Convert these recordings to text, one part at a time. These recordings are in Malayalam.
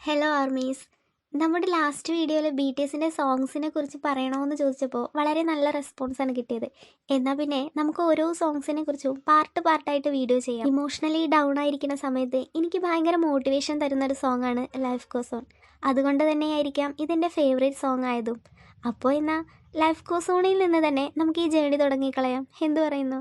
Hello armies. നമ്മുടെ ലാസ്റ്റ് വീഡിയോയിൽ ബി ടി എസിൻ്റെ സോങ്സിനെ കുറിച്ച് പറയണമെന്ന് ചോദിച്ചപ്പോൾ വളരെ നല്ല റെസ്പോൺസാണ് കിട്ടിയത്. എന്നാൽ പിന്നെ നമുക്ക് ഓരോ സോങ്സിനെ കുറിച്ചും പാർട്ടായിട്ട് വീഡിയോ ചെയ്യാം. ഇമോഷണലി ഡൗൺ ആയിരിക്കുന്ന സമയത്ത് എനിക്ക് ഭയങ്കര മോട്ടിവേഷൻ തരുന്നൊരു സോങ്ങാണ് ലൈഫ് ഗോസ് ഓൺ. അതുകൊണ്ട് തന്നെയായിരിക്കാം ഇതെൻ്റെ ഫേവറേറ്റ് സോങ് ആയതും. അപ്പോൾ എന്നാൽ ലൈഫ് ഗോസ് ഓണിൽ നിന്ന് തന്നെ നമുക്ക് ഈ ജേണി തുടങ്ങിക്കളയാം. എന്തു പറയുന്നു?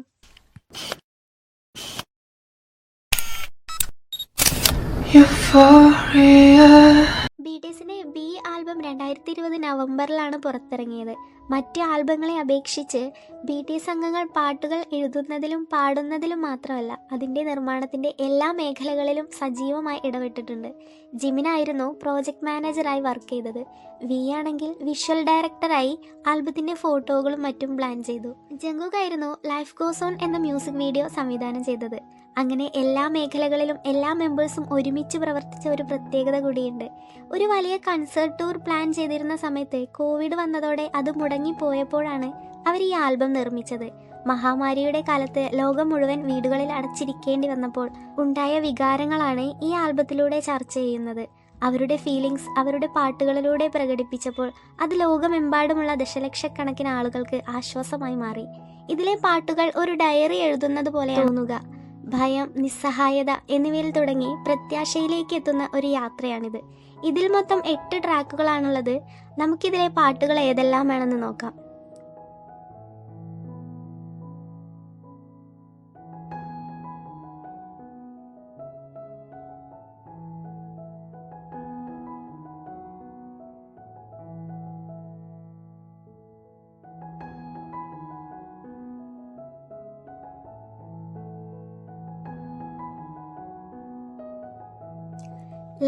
ബി ടി എസിൻ്റെ ബി ആൽബം 2020 നവംബറിലാണ് പുറത്തിറങ്ങിയത്. മറ്റ് ആൽബങ്ങളെ അപേക്ഷിച്ച് ബി ടി എസ് അംഗങ്ങൾ പാട്ടുകൾ എഴുതുന്നതിലും പാടുന്നതിലും മാത്രമല്ല അതിൻ്റെ നിർമ്മാണത്തിൻ്റെ എല്ലാ മേഖലകളിലും സജീവമായി ഇടപെട്ടിട്ടുണ്ട്. ജിമിനായിരുന്നു പ്രോജക്റ്റ് മാനേജറായി വർക്ക് ചെയ്തത്. വി ആണെങ്കിൽ വിഷ്വൽ ഡയറക്ടറായി ആൽബത്തിൻ്റെ ഫോട്ടോകളും മറ്റും പ്ലാൻ ചെയ്തു. ജങ്കുക് ആയിരുന്നു ലൈഫ് ഗോസ് ഓൺ എന്ന മ്യൂസിക് വീഡിയോ സംവിധാനം ചെയ്തത്. അങ്ങനെ എല്ലാ മേഖലകളിലും എല്ലാ മെമ്പേഴ്സും ഒരുമിച്ച് പ്രവർത്തിച്ച ഒരു പ്രത്യേകത കൂടിയുണ്ട്. ഒരു വലിയ കൺസേർട്ട് ടൂർ പ്ലാൻ ചെയ്തിരുന്ന സമയത്ത് കോവിഡ് വന്നതോടെ അത് മുടങ്ങിപ്പോയപ്പോഴാണ് അവർ ഈ ആൽബം നിർമ്മിച്ചത്. മഹാമാരിയുടെ കാലത്ത് ലോകം മുഴുവൻ വീടുകളിൽ അടച്ചിരിക്കേണ്ടി വന്നപ്പോൾ ഉണ്ടായ വികാരങ്ങളാണ് ഈ ആൽബത്തിലൂടെ ചർച്ച ചെയ്യുന്നത്. അവരുടെ ഫീലിങ്സ് അവരുടെ പാട്ടുകളിലൂടെ പ്രകടിപ്പിച്ചപ്പോൾ അത് ലോകമെമ്പാടുമുള്ള ദശലക്ഷക്കണക്കിന് ആളുകൾക്ക് ആശ്വാസമായി മാറി. ഇതിലെ പാട്ടുകൾ ഒരു ഡയറി എഴുതുന്നത് പോലെ തോന്നുക. ഭയം, നിസ്സഹായത എന്നിവയിൽ തുടങ്ങി പ്രത്യാശയിലേക്ക് എത്തുന്ന ഒരു യാത്രയാണിത്. ഇതിൽ മൊത്തം 8 ട്രാക്കുകളാണുള്ളത്. നമുക്കിതിലെ പാട്ടുകൾ ഏതെല്ലാം വേണമെന്ന് നോക്കാം.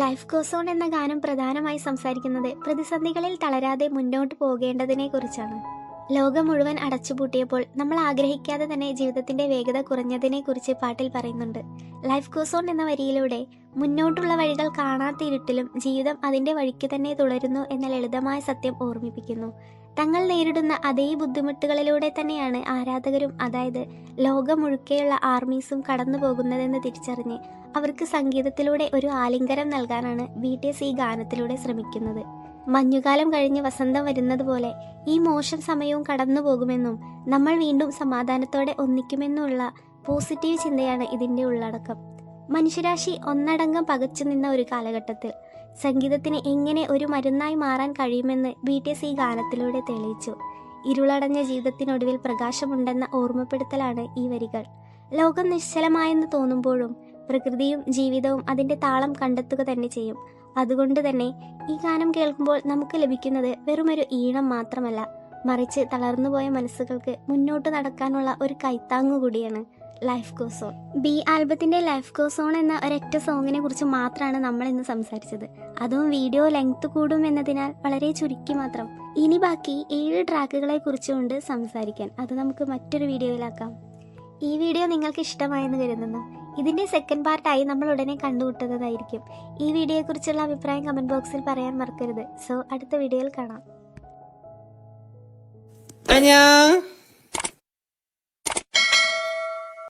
ലൈഫ് ഗോസ് ഓൺ എന്ന ഗാനം പ്രധാനമായി സംസാരിക്കുന്നത് പ്രതിസന്ധികളിൽ തളരാതെ മുന്നോട്ട് പോകേണ്ടതിനെ കുറിച്ചാണ്. ലോകം മുഴുവൻ അടച്ചുപൂട്ടിയപ്പോൾ നമ്മൾ ആഗ്രഹിക്കാതെ തന്നെ ജീവിതത്തിന്റെ വേഗത കുറഞ്ഞതിനെ കുറിച്ച് പാട്ടിൽ പറയുന്നുണ്ട്. ലൈഫ് ഗോസ് ഓൺ എന്ന വരിയിലൂടെ മുന്നോട്ടുള്ള വഴികൾ കാണാത്ത ഇരുട്ടിലും ജീവിതം അതിന്റെ വഴിക്ക് തന്നെ തുടരുന്നു എന്ന ലളിതമായ സത്യം ഓർമ്മിപ്പിക്കുന്നു. തങ്ങൾ നേരിടുന്ന അതേ ബുദ്ധിമുട്ടുകളിലൂടെ തന്നെയാണ് ആരാധകരും, അതായത് ലോകം മുഴുക്കെയുള്ള ആർമീസും കടന്നു പോകുന്നതെന്ന് തിരിച്ചറിഞ്ഞ് അവർക്ക് സംഗീതത്തിലൂടെ ഒരു ആലിംഗനം നൽകാനാണ് ബി ടി എസ് ഈ ഗാനത്തിലൂടെ ശ്രമിക്കുന്നത്. മഞ്ഞുകാലം കഴിഞ്ഞ് വസന്തം വരുന്നത് പോലെ ഈ മോശം സമയവും കടന്നു പോകുമെന്നും നമ്മൾ വീണ്ടും സമാധാനത്തോടെ ഒന്നിക്കുമെന്നുള്ള പോസിറ്റീവ് ചിന്തയാണ് ഇതിൻ്റെ ഉള്ളടക്കം. മനുഷ്യരാശി ഒന്നടങ്കം പകച്ചു നിന്ന ഒരു കാലഘട്ടത്തിൽ സംഗീതത്തിന് എങ്ങനെ ഒരു മരുന്നായി മാറാൻ കഴിയുമെന്ന് ബി ടി എസ് ഈ ഗാനത്തിലൂടെ തെളിയിച്ചു. ഇരുളടഞ്ഞ ജീവിതത്തിനൊടുവിൽ പ്രകാശമുണ്ടെന്ന ഓർമ്മപ്പെടുത്തലാണ് ഈ വരികൾ. ലോകം നിശ്ചലമായെന്ന് തോന്നുമ്പോഴും പ്രകൃതിയും ജീവിതവും അതിൻ്റെ താളം കണ്ടെത്തുക തന്നെ ചെയ്യും. അതുകൊണ്ട് തന്നെ ഈ ഗാനം കേൾക്കുമ്പോൾ നമുക്ക് ലഭിക്കുന്നത് വെറുമൊരു ഈണം മാത്രമല്ല, മറിച്ച് തളർന്നുപോയ മനസ്സുകൾക്ക് മുന്നോട്ട് നടക്കാനുള്ള ഒരു കൈത്താങ്ങു കൂടിയാണ് ലൈഫ് ഗോസ് ഓൺ. ബി ആൽബത്തിൻ്റെ ലൈഫ് ഗോസ് ഓൺ എന്ന ഒരൊറ്റ സോങ്ങിനെ കുറിച്ച് മാത്രമാണ് നമ്മൾ ഇന്ന് സംസാരിച്ചത്. അതും വീഡിയോ ലെങ്ത് കൂടും എന്നതിനാൽ വളരെ ചുരുക്കി മാത്രം. ഇനി ബാക്കി 7 ട്രാക്കുകളെ കുറിച്ചുകൊണ്ട് സംസാരിക്കാൻ, അത് നമുക്ക് മറ്റൊരു വീഡിയോയിലാക്കാം. ഈ വീഡിയോ നിങ്ങൾക്ക് ഇഷ്ടമായെന്ന് കരുതുന്നു. ഇതിൻ്റെ സെക്കൻഡ് പാർട്ടായി നമ്മൾ ഉടനെ കണ്ടുമുട്ടുന്നതായിരിക്കും. ഈ വീഡിയോയെക്കുറിച്ചുള്ള അഭിപ്രായം കമൻറ്റ് ബോക്സിൽ പറയാൻ മറക്കരുത്. സോ അടുത്ത വീഡിയോയിൽ കാണാം.